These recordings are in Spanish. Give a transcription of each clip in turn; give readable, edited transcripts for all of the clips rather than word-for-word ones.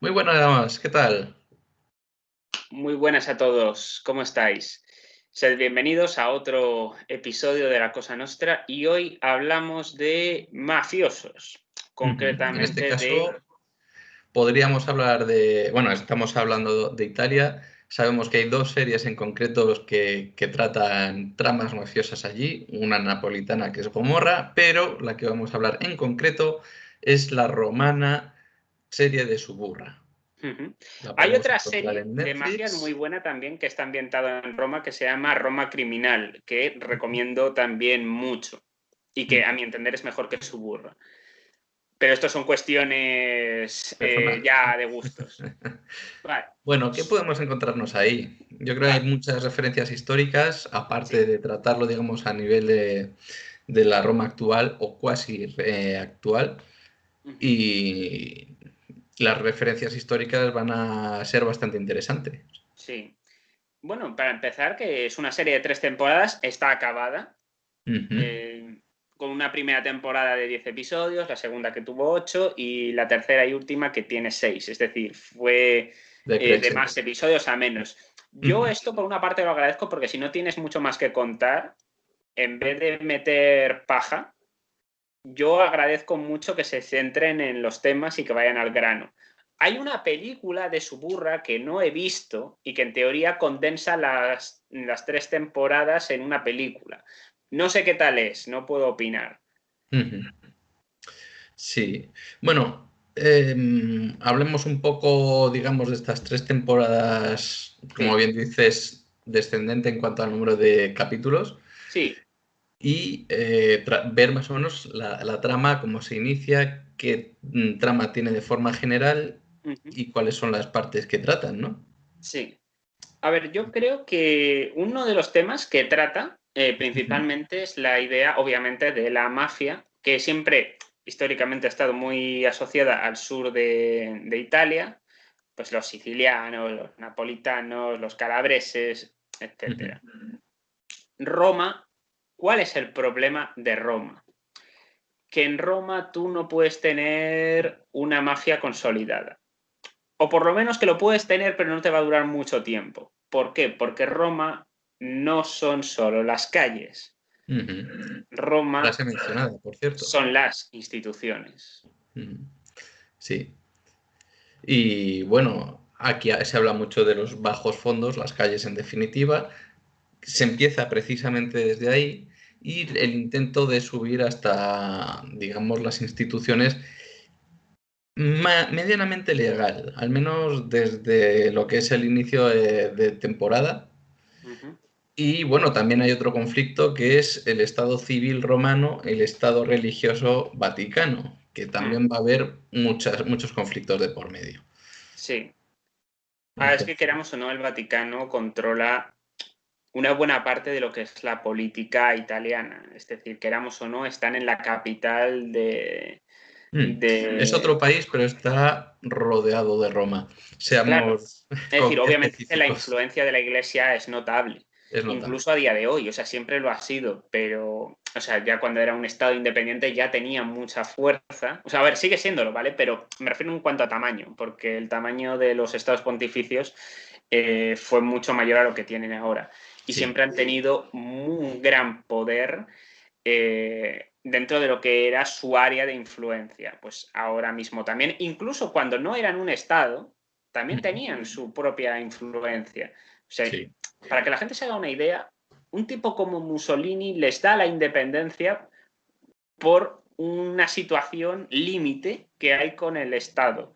Muy buenas, ¿qué tal? Muy buenas a todos, ¿cómo estáis? Sed bienvenidos a otro episodio de La Cosa Nostra y hoy hablamos de mafiosos, Ujú. En este concretamente de... caso, podríamos hablar de, bueno, estamos hablando de Italia. Sabemos que hay dos series en concreto que tratan tramas mafiosas allí, una napolitana que es Gomorra, pero la que vamos a hablar en concreto es la romana serie de Suburra. Ujú. La Hay podemos otra encontrar serie en de mafias muy Netflix. buena también que está ambientada en Roma que se llama Roma Criminal, que recomiendo también mucho y que a Ujú. mi entender es mejor que Suburra. Pero esto son cuestiones Personales, ¿no? ya de gustos. Vale. Bueno, ¿qué podemos encontrarnos ahí? Yo creo que hay Vale. muchas referencias históricas, aparte Sí. de tratarlo, digamos, a nivel de la Roma actual o cuasi actual, Ujú. y las referencias históricas van a ser bastante interesantes. Sí. Bueno, para empezar, que es una serie de 3 temporadas, está acabada, Ujú. eh, con una primera temporada de 10 episodios, la segunda que tuvo 8 y la tercera y última que tiene 6. Es decir, fue de Decrece. más episodios a menos. Yo Ujú. esto por una parte lo agradezco porque si no tienes mucho más que contar, en vez de meter paja, yo agradezco mucho que se centren en los temas y que vayan al grano. Hay una película de Suburra que no he visto y que en teoría condensa las 3 temporadas en una película. No sé qué tal es, no puedo opinar. Ujú. Sí. Bueno, hablemos un poco, digamos, de estas tres temporadas, como Sí, bien dices, descendente en cuanto al número de capítulos. sí. Y ver más o menos la trama, cómo se inicia, qué trama tiene de forma general Ujú, y cuáles son las partes que tratan, ¿no? sí. A ver, yo creo que uno de los temas que trata Ujú, principalmente es la idea, obviamente, de la mafia, que siempre históricamente ha estado muy asociada al sur de Italia, pues los sicilianos, los napolitanos, los calabreses, ujú, etcétera. Roma, ¿cuál es el problema de Roma? Que en Roma tú no puedes tener una mafia consolidada. O por lo menos que lo puedes tener, pero no te va a durar mucho tiempo. ¿Por qué? Porque Roma no son solo las calles. ujú. Roma Frase mencionada, por cierto. son las instituciones. Ujú. Sí. Y bueno, aquí se habla mucho de los bajos fondos, las calles en definitiva. Se empieza precisamente desde ahí y el intento de subir hasta, digamos, las instituciones medianamente legal, al menos desde lo que es el inicio de temporada. Ujú. Y bueno, también hay otro conflicto que es el Estado civil romano, el Estado religioso vaticano, que Mm, también va a haber muchos conflictos de por medio. sí. Ahora es que Entonces, queramos o no, el Vaticano controla una buena parte de lo que es la política italiana. Es decir, queramos o no, están en la capital es de... otro país, pero está rodeado de Roma. Claro. Seamos Es decir, obviamente la específicos, influencia de la Iglesia es notable, es notable. incluso a día de hoy, o sea, siempre lo ha sido, pero, o sea, ya cuando era un Estado independiente ya tenía mucha fuerza. O sea, a ver, sigue siéndolo, ¿vale? Pero me refiero en cuanto a tamaño, porque el tamaño de los Estados pontificios fue mucho mayor a lo que tienen ahora. Y Sí. siempre han tenido un gran poder dentro de lo que era su área de influencia. Pues ahora mismo también, incluso cuando no eran un Estado, también Ujú. tenían su propia influencia. O sea, Sí. para que la gente se haga una idea, un tipo como Mussolini les da la independencia por una situación límite que hay con el Estado,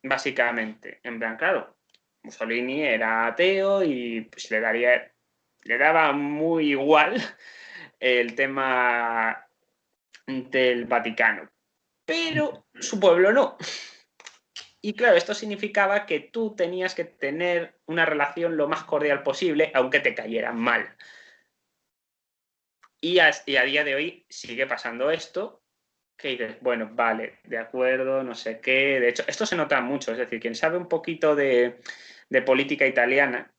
básicamente. En plan, claro, Mussolini era ateo y pues le daba muy igual el tema del Vaticano, pero su pueblo no. Y claro, esto significaba que tú tenías que tener una relación lo más cordial posible, aunque te cayeran mal. Y a día de hoy sigue pasando esto, que dices, bueno, vale, de acuerdo, no sé qué. De hecho, esto se nota mucho, es decir, quien sabe un poquito de política italiana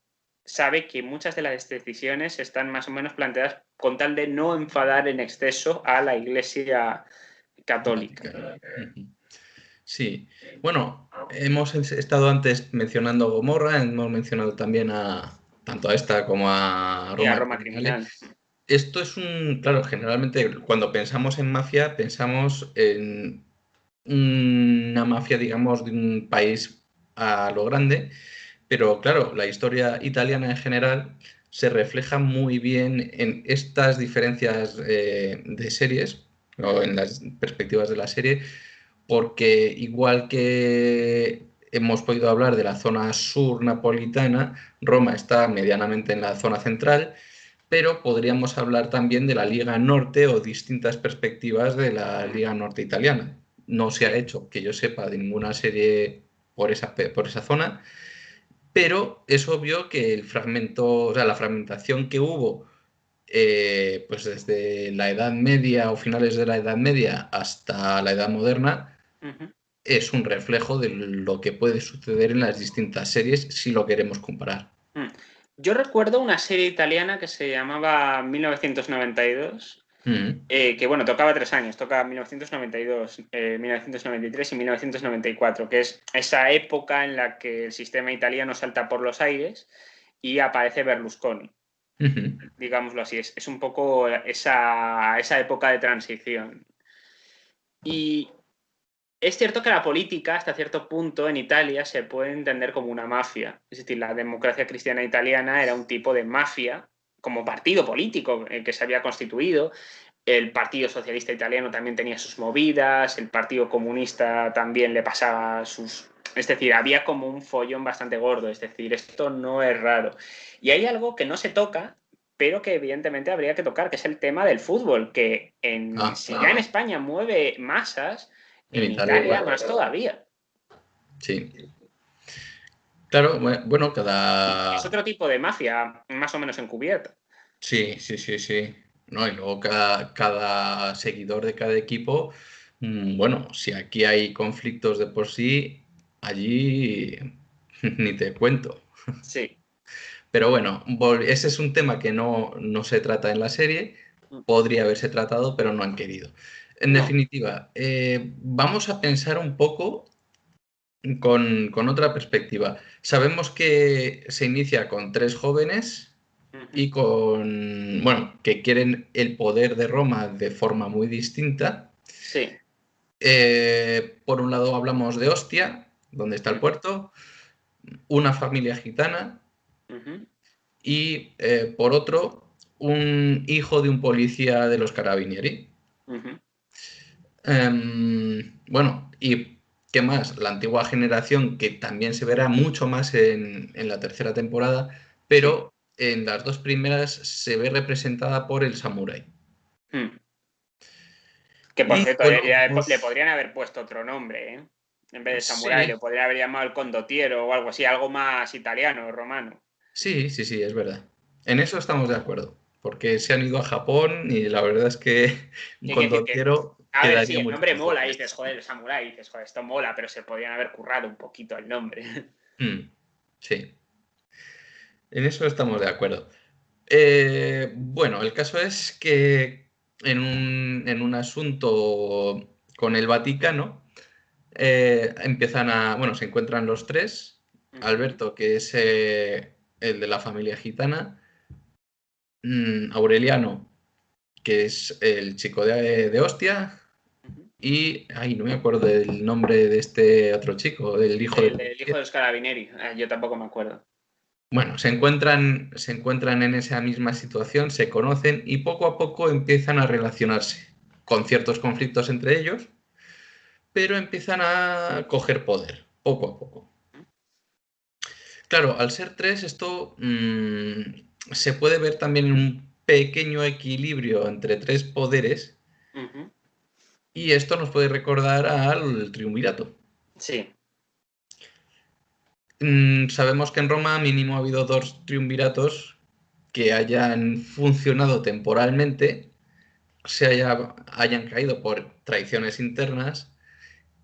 sabe que muchas de las decisiones están más o menos planteadas con tal de no enfadar en exceso a la Iglesia católica. Vaticano. Ujú. Sí, bueno, hemos estado antes mencionando Gomorra, hemos mencionado también a tanto a esta como a Y a Roma Roma Criminale. Criminal. Esto es claro, generalmente cuando pensamos en mafia, pensamos en una mafia, digamos, de un país a lo grande, pero claro, la historia italiana en general se refleja muy bien en estas diferencias de series o en las perspectivas de la serie, porque igual que hemos podido hablar de la zona sur napolitana, Roma está medianamente en la zona central, pero podríamos hablar también de la Liga Norte o distintas perspectivas de la Liga Norte italiana. No se ha Sí. hecho, que yo sepa, de ninguna serie por esa zona, pero es obvio que el fragmento, o sea, la fragmentación que hubo pues desde la Edad Media o finales de la Edad Media hasta la Edad Moderna Ujú. es un reflejo de lo que puede suceder en las distintas series si lo queremos comparar. Mm. Yo recuerdo una serie italiana que se llamaba 1992, Mm, que bueno, tocaba 3 años, toca 1992, 1993 y 1994, que es esa época en la que el sistema italiano salta por los aires y aparece Berlusconi, ujú. digámoslo así, es un poco esa época de transición. Y es cierto que la política, hasta cierto punto, en Italia se puede entender como una mafia. Es decir, la democracia cristiana italiana era un tipo de mafia como partido político que se había constituido. El Partido Socialista Italiano también tenía sus movidas, el Partido Comunista también le pasaba sus... Es decir, había como un follón bastante gordo, es decir, esto no es raro. Y hay algo que no se toca, pero que evidentemente habría que tocar, que es el tema del fútbol, que Ah, si ya en España mueve masas, en en Italia Italia igual. más todavía. Sí. Claro, bueno, Es otro tipo de mafia, más o menos encubierta. Sí, sí, sí, sí. No, y luego cada seguidor de cada equipo, bueno, si aquí hay conflictos de por sí, allí ni te cuento. Sí. Pero bueno, ese es un tema que no se trata en la serie, podría haberse tratado, pero no han querido. En No. definitiva, vamos a pensar un poco con otra perspectiva. Sabemos que se inicia con tres jóvenes Ujú. y bueno, que quieren el poder de Roma de forma muy distinta. Sí. Por un lado hablamos de Ostia, donde está el Ujú. puerto, una familia gitana Ujú. y por otro un hijo de un policía de los Carabinieri. Ujú. Bueno, ¿y qué más? La antigua generación, que también se verá mucho más en la tercera temporada, Sí. pero en las dos primeras se ve representada por el samurái. Mm. Que por Y cierto, bueno, le pues podrían haber puesto otro nombre, ¿eh? En vez de samurái, sí, le podrían haber llamado el condottiero o algo así, algo más italiano, romano. sí, sí, sí, es verdad. En eso estamos de acuerdo, porque se han ido a Japón y la verdad es que un Hay que decir que, condottiero a ver, sí, quedaría el muy nombre flojo. mola, y dices, joder, el samurái, dices, joder, esto mola, pero se podrían haber currado un poquito el nombre. Sí, en eso estamos de acuerdo. Bueno, el caso es que en un asunto con el Vaticano bueno, se encuentran los tres, Ujú. Alberto, que es el de la familia gitana, Aureliano, que es el chico de Ostia, Ujú. y, ay, no me acuerdo del nombre de este otro chico, del hijo de El hijo policía. de los carabinieri, yo tampoco me acuerdo. Bueno, se encuentran en esa misma situación, se conocen y poco a poco empiezan a relacionarse, con ciertos conflictos entre ellos, pero empiezan a coger poder, poco a poco. Claro, al ser tres, esto se puede ver también en un pequeño equilibrio entre tres poderes Ujú. y esto nos puede recordar al triunvirato. Sí. Sabemos que en Roma mínimo ha habido dos triunviratos que hayan funcionado temporalmente, hayan caído por traiciones internas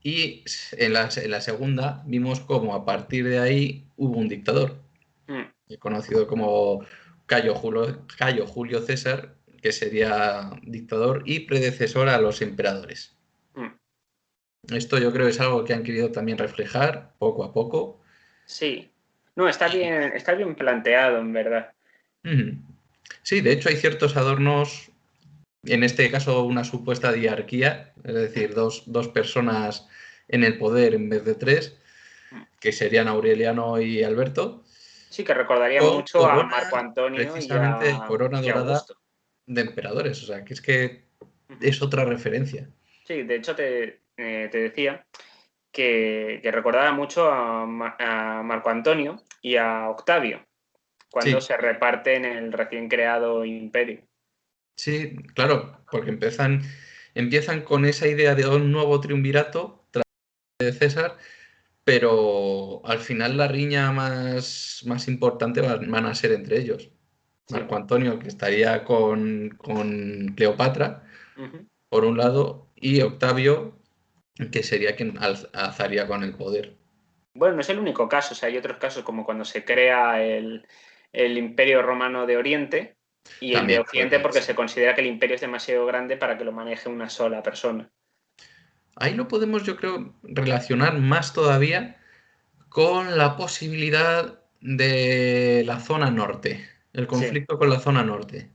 y en la segunda vimos como a partir de ahí hubo un dictador, Mm. conocido como Cayo Julio César, que sería dictador y predecesor a los emperadores. Mm. Esto yo creo que es algo que han querido también reflejar poco a poco. Sí. No, está bien planteado, en verdad. Ujú. Sí, de hecho hay ciertos adornos, en este caso una supuesta diarquía, es decir, dos personas en el poder en vez de tres, que serían Aureliano y Alberto, Sí, que recordaría con mucho a corona, Marco Antonio precisamente corona y a dorada Augusto. de emperadores. O sea, que es que Ujú. es otra referencia. Sí, de hecho te decía que recordaba mucho a Marco Antonio y a Octavio, cuando Sí, se reparten el recién creado imperio. sí, claro, porque empiezan con esa idea de un nuevo triunvirato de César, pero al final la riña más importante van a ser entre ellos. Sí. Marco Antonio, que estaría con Cleopatra, Ujú. por un lado, y Octavio, que sería quien alzaría con el poder. Bueno, no es el único caso, o sea, hay otros casos como cuando se crea el Imperio Romano de Oriente y el de También Occidente puede porque ser. se considera que el imperio es demasiado grande para que lo maneje una sola persona. Ahí lo podemos, yo creo, relacionar más todavía con la posibilidad de la zona norte, el Sí. conflicto con la zona norte.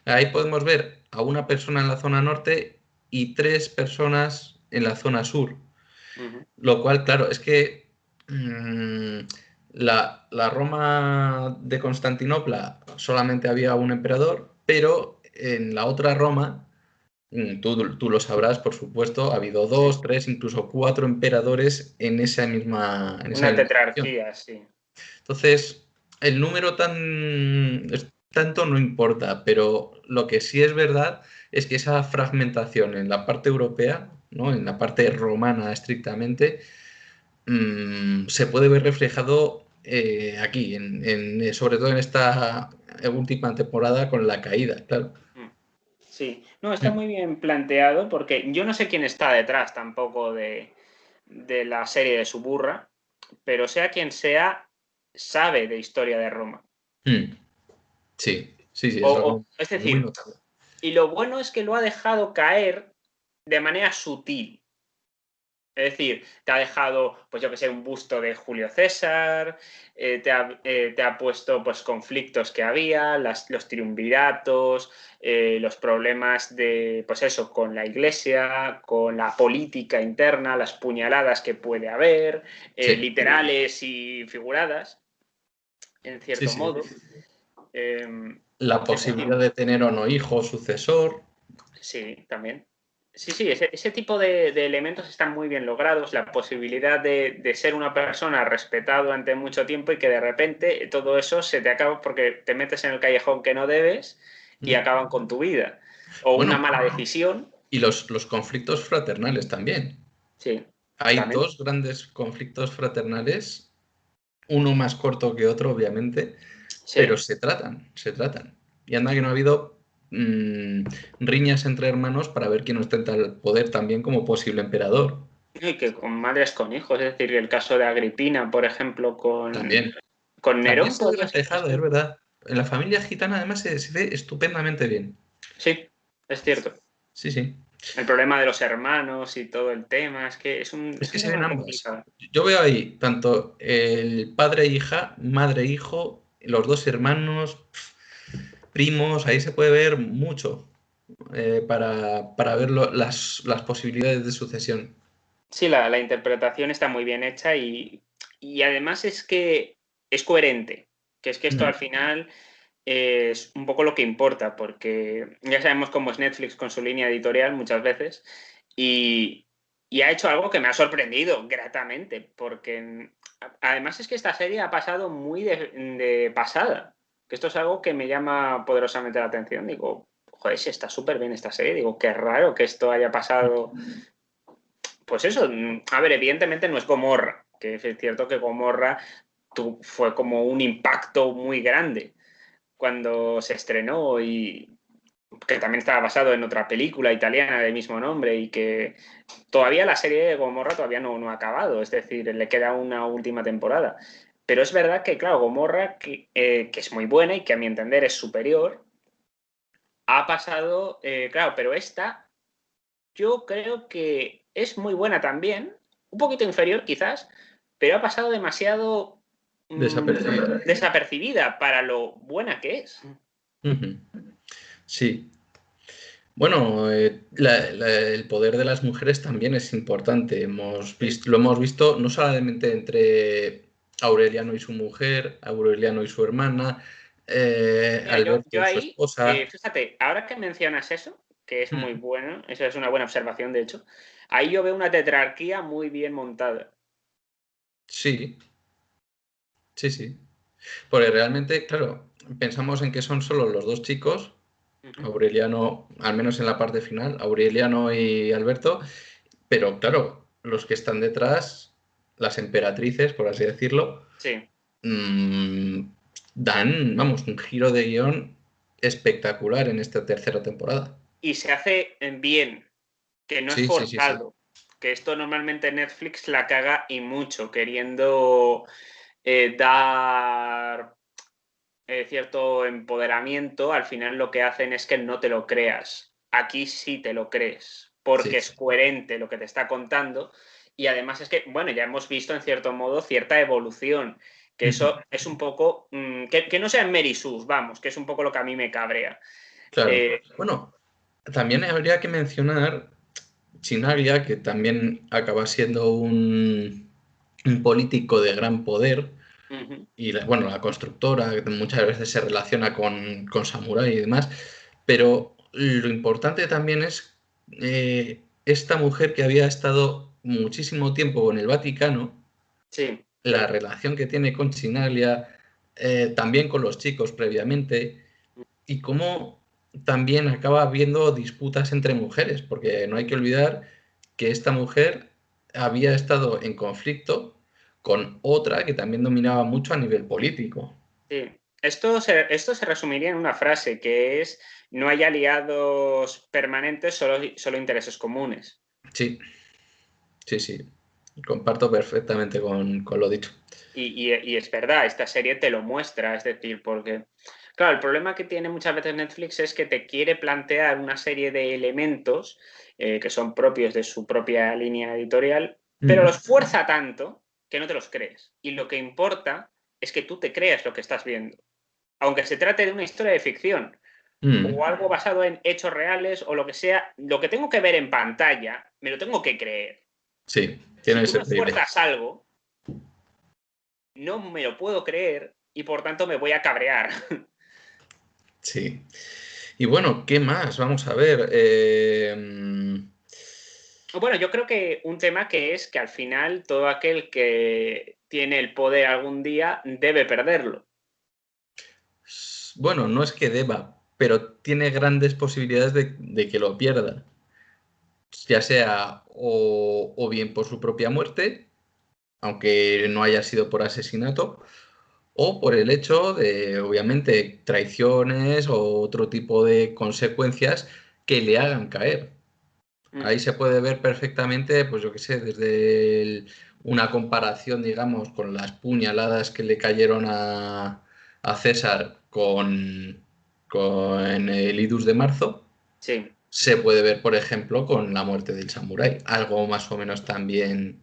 Ahí podemos ver a una persona en la zona norte y tres personas en la zona sur. Ujú. Lo cual, claro, es que mm, la Roma de Constantinopla solamente había un emperador, pero en la otra Roma, tú lo sabrás, por supuesto, ha habido Sí. dos, tres, incluso cuatro emperadores en esa Una misma región. tetrarquía, sí. Entonces, el número tanto no importa, pero lo que sí es verdad es que esa fragmentación en la parte europea, ¿no? En la parte romana estrictamente, se puede ver reflejado aquí, sobre todo en esta última temporada con la caída, claro. Mm. Sí. No, está Mm, muy bien planteado porque yo no sé quién está detrás tampoco de la serie de Suburra, pero sea quien sea, sabe de historia de Roma. mm. Sí, sí, sí, es algo Es muy decir, notable. y lo bueno es que lo ha dejado caer de manera sutil. Es decir, te ha dejado, pues yo que sé, un busto de Julio César, te ha puesto pues conflictos que había, los triunviratos, los problemas de, pues eso, con la iglesia, con la política interna, las puñaladas que puede haber, Sí, literales y figuradas, en sí, cierto sí. modo. Eh, La es decir, posibilidad de tener o no hijo sucesor. sí, también. Sí, sí, ese tipo de elementos están muy bien logrados. La posibilidad de ser una persona respetada durante mucho tiempo y que de repente todo eso se te acaba porque te metes en el callejón que no debes y Mm. acaban con tu vida. O una Bueno, mala decisión. y los conflictos fraternales también. Sí, Hay también. dos grandes conflictos fraternales, uno más corto que otro, obviamente, pero Sí. se tratan. Y anda que no ha habido riñas entre hermanos para ver quién ostenta el poder también como posible emperador. Y que con madres con hijos. Es decir, el caso de Agripina, por ejemplo, También. con También Nerón se ve podría ser reflejado, es posible. verdad. En la familia gitana además se ve estupendamente bien. Sí, es cierto. Sí, sí. El problema de los hermanos y todo el tema, es que Es es que un se ven tema ambas. complicado. Yo veo ahí tanto el padre e hija, madre e hijo, los dos hermanos, primos, ahí se puede ver mucho para ver las posibilidades de sucesión. Sí, la interpretación está muy bien hecha y además es que es coherente, que es que esto Mm. al final es un poco lo que importa, porque ya sabemos cómo es Netflix con su línea editorial muchas veces y, y ha hecho algo que me ha sorprendido gratamente, porque además es que esta serie ha pasado muy de pasada, que esto es algo que me llama poderosamente la atención. Digo, joder, si está súper bien esta serie, digo, qué raro que esto haya pasado. Pues eso, a ver, evidentemente no es Gomorra, que es cierto que Gomorra fue como un impacto muy grande cuando se estrenó y que también estaba basado en otra película italiana del mismo nombre y que todavía la serie de Gomorra todavía no ha acabado, es decir, le queda una última temporada. Pero es verdad que, claro, Gomorra, que es muy buena y que a mi entender es superior, ha pasado, claro, pero esta yo creo que es muy buena también, un poquito inferior quizás, pero ha pasado demasiado desapercibida para lo buena que es. Sí. Bueno, el poder de las mujeres también es importante. Lo hemos visto no solamente entre Aureliano y su mujer, Aureliano y su hermana, Mira, Alberto yo y su ahí, esposa. fíjate, ahora que mencionas eso, que es muy bueno, eso es una buena observación, de hecho, ahí yo veo una tetrarquía muy bien montada. Sí, sí, sí. Porque realmente, claro, pensamos en que son solo los dos chicos, Aureliano, al menos en la parte final, Aureliano y Alberto, pero claro, los que están detrás, las emperatrices, por así decirlo, Sí. Dan, vamos, un giro de guión espectacular en esta tercera temporada. Y se hace bien, que no es Sí, sí, sí, sí. forzado. Que esto normalmente Netflix la caga y mucho, queriendo dar cierto empoderamiento, al final lo que hacen es que no te lo creas. Aquí sí te lo crees, porque Sí, es coherente lo que te está contando. Y además es que, bueno, ya hemos visto en cierto modo cierta evolución, que eso es un poco, que no sean Mary Sue, vamos, que es un poco lo que a mí me cabrea. claro. Bueno, también habría que mencionar Chinaglia, que también acaba siendo un político de gran poder, y bueno, la constructora, que muchas veces se relaciona con Samurai y demás, pero lo importante también es esta mujer que había estado muchísimo tiempo en el Vaticano, Sí. la relación que tiene con Chinaglia, también con los chicos previamente, y cómo también acaba habiendo disputas entre mujeres, porque no hay que olvidar que esta mujer había estado en conflicto con otra que también dominaba mucho a nivel político. Sí. Esto se resumiría en una frase que es: no hay aliados permanentes, solo intereses comunes. Sí, sí, sí. Comparto perfectamente con lo dicho. Y es verdad, esta serie te lo muestra, es decir, porque, claro, el problema que tiene muchas veces Netflix es que te quiere plantear una serie de elementos que son propios de su propia línea editorial, pero los fuerza tanto que no te los crees. Y lo que importa es que tú te creas lo que estás viendo, aunque se trate de una historia de ficción o algo basado en hechos reales o lo que sea, lo que tengo que ver en pantalla, me lo tengo que creer. Sí, Si tiene tú ese me privilegio. fuerzas algo, no me lo puedo creer y por tanto me voy a cabrear. Sí. Y bueno, ¿qué más? Vamos a ver. Bueno, yo creo que un tema que es que al final todo aquel que tiene el poder algún día debe perderlo. Bueno, no es que deba, pero tiene grandes posibilidades de que lo pierda. Ya sea o bien por su propia muerte, aunque no haya sido por asesinato, o por el hecho de, obviamente, traiciones o otro tipo de consecuencias que le hagan caer. Ahí se puede ver perfectamente, pues yo qué sé, desde una comparación, digamos, con las puñaladas que le cayeron a César con el Idus de marzo, Sí. se puede ver, por ejemplo, con la muerte del samurái. Algo más o menos también,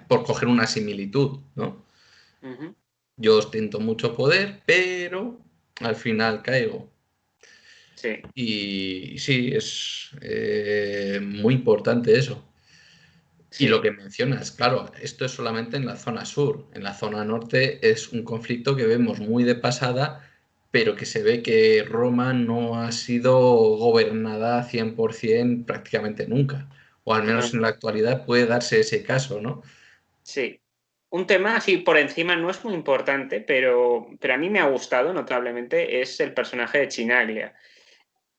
por coger una similitud, ¿no? Ujú. Yo ostento mucho poder, pero al final caigo. Sí. Y sí, es muy importante eso. Y lo Sí. que mencionas, claro, esto es solamente en la zona sur. En la zona norte es un conflicto que vemos muy de pasada, pero que se ve que Roma no ha sido gobernada 100% prácticamente nunca. O al menos No. en la actualidad puede darse ese caso, ¿no? Sí. Un tema así por encima no es muy importante, pero a mí me ha gustado notablemente, es el personaje de Chinaglia.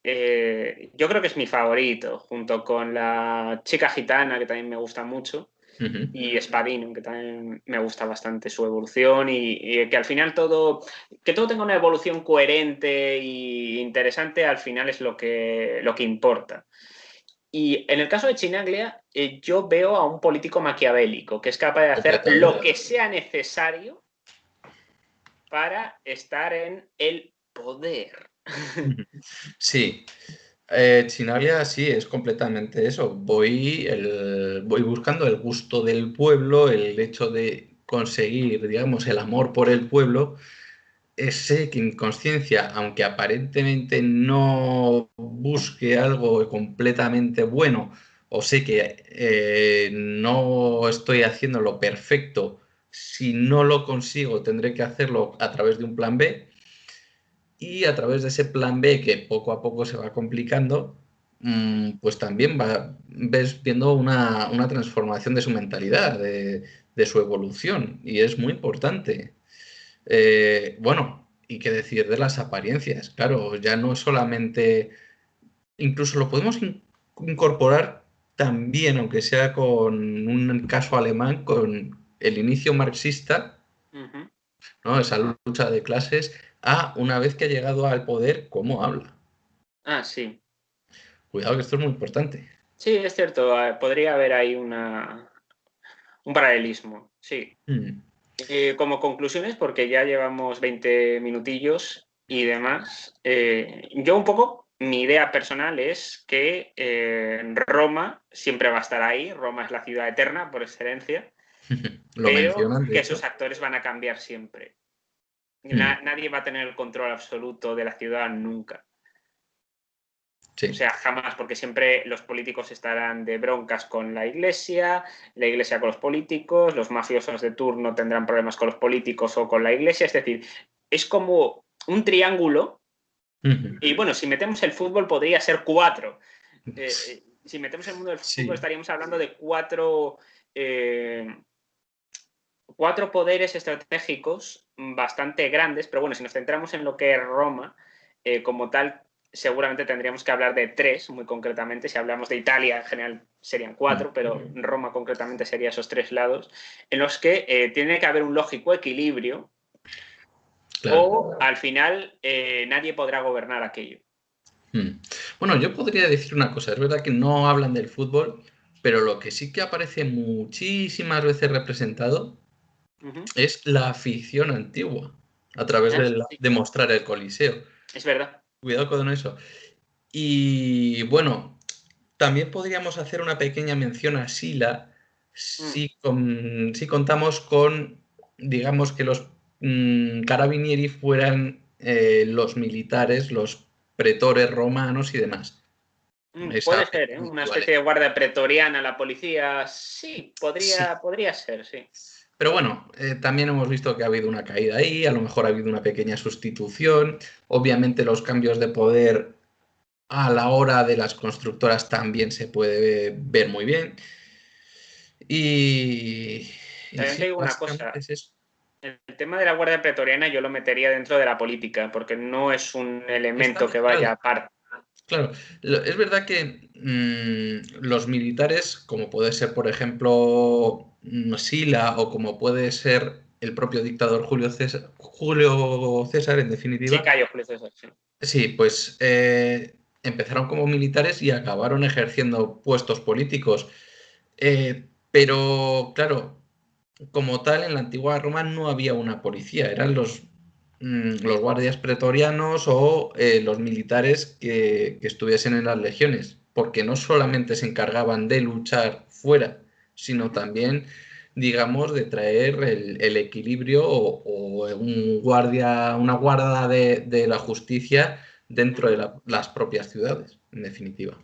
Yo creo que es mi favorito, junto con la chica gitana, que también me gusta mucho, Ujú. y Spadino, que también me gusta bastante su evolución, y que al final que todo tenga una evolución coherente e interesante, al final es lo que importa. Y en el caso de Chinaglia, yo veo a un político maquiavélico, que es capaz de hacer lo Completamente. que sea necesario para estar en el poder. Ujú. Sí. Chinalia sí, es completamente eso. Voy buscando el gusto del pueblo, el hecho de conseguir, digamos, el amor por el pueblo. Sé que en conciencia, aunque aparentemente no busque algo completamente bueno, o sé que no estoy haciendo lo perfecto, si no lo consigo tendré que hacerlo a través de un plan B, y a través de ese plan B que poco a poco se va complicando, pues también ves viendo una transformación de su mentalidad, de su evolución, y es muy importante. Bueno, y qué decir de las apariencias, claro, ya no es solamente, incluso lo podemos incorporar también, aunque sea con un caso alemán, con el inicio marxista, Ujú. ¿no? Esa lucha de clases, a una vez que ha llegado al poder, cómo habla. Ah, sí. Cuidado que esto es muy importante. Sí, es cierto. Podría haber ahí un paralelismo. Sí. Mm. Como conclusiones, porque ya llevamos 20 minutillos y demás, yo un poco, mi idea personal es que Roma siempre va a estar ahí, Roma es la ciudad eterna por excelencia, Lo pero mencionan, de que hecho. sus actores van a cambiar siempre. Mm. Nadie va a tener el control absoluto de la ciudad nunca. O Sí. sea, jamás, porque siempre los políticos estarán de broncas con la iglesia con los políticos, los mafiosos de turno tendrán problemas con los políticos o con la iglesia. Es decir, es como un triángulo. Ujú. Y bueno, si metemos el fútbol podría ser cuatro. Si metemos el mundo del fútbol Sí. estaríamos hablando de cuatro poderes estratégicos bastante grandes, pero bueno, si nos centramos en lo que es Roma, como tal, seguramente tendríamos que hablar de tres, muy concretamente. Si hablamos de Italia, en general serían Mm. cuatro, pero Roma concretamente sería esos tres lados, en los que tiene que haber un lógico equilibrio Claro. o al final nadie podrá gobernar aquello. Mm. Bueno, yo podría decir una cosa, es verdad que no hablan del fútbol, pero lo que sí que aparece muchísimas veces representado Uh -huh. es la afición antigua, a través Sí, de mostrar el Coliseo. es verdad. Cuidado con eso. Y bueno, también podríamos hacer una pequeña mención a Sila Mm. si contamos con, digamos, que los carabinieri fueran los militares, los pretores romanos y demás. Esa Puede ser, ¿eh? pequeña Una especie de equivalencia. guardia pretoriana, la policía, sí, Sí, podría ser, sí. pero bueno, también hemos visto que ha habido una caída ahí, a lo mejor ha habido una pequeña sustitución. Obviamente los cambios de poder a la hora de las constructoras también se puede ver muy bien. Y, y También te sí, digo una básicamente cosa, es eso. el tema de la guardia pretoriana yo lo metería dentro de la política, porque no es un Está elemento que vaya mezclado. aparte. Claro, es verdad que los militares, como puede ser, por ejemplo, Sila o como puede ser el propio dictador Julio César, en Sí, definitiva, Cayo Julio César, sí. sí, pues empezaron como militares y acabaron ejerciendo puestos políticos. Pero, claro, como tal, en la antigua Roma no había una policía, eran los guardias pretorianos o los militares que estuviesen en las legiones, porque no solamente se encargaban de luchar fuera, sino también, digamos, de traer el equilibrio o una guarda de la justicia dentro de las propias ciudades, en definitiva.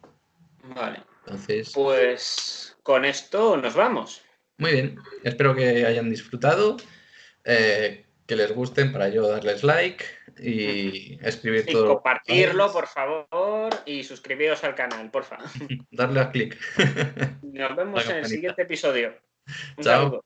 Vale, Entonces, pues con esto nos vamos. muy bien, espero que hayan disfrutado, que les gusten para yo darles like y escribir Y todo lo que compartirlo, queráis, por favor, y suscribiros al canal, porfa. darle a clic Nos la vemos en el campanita. siguiente episodio. Un Chao. saludo.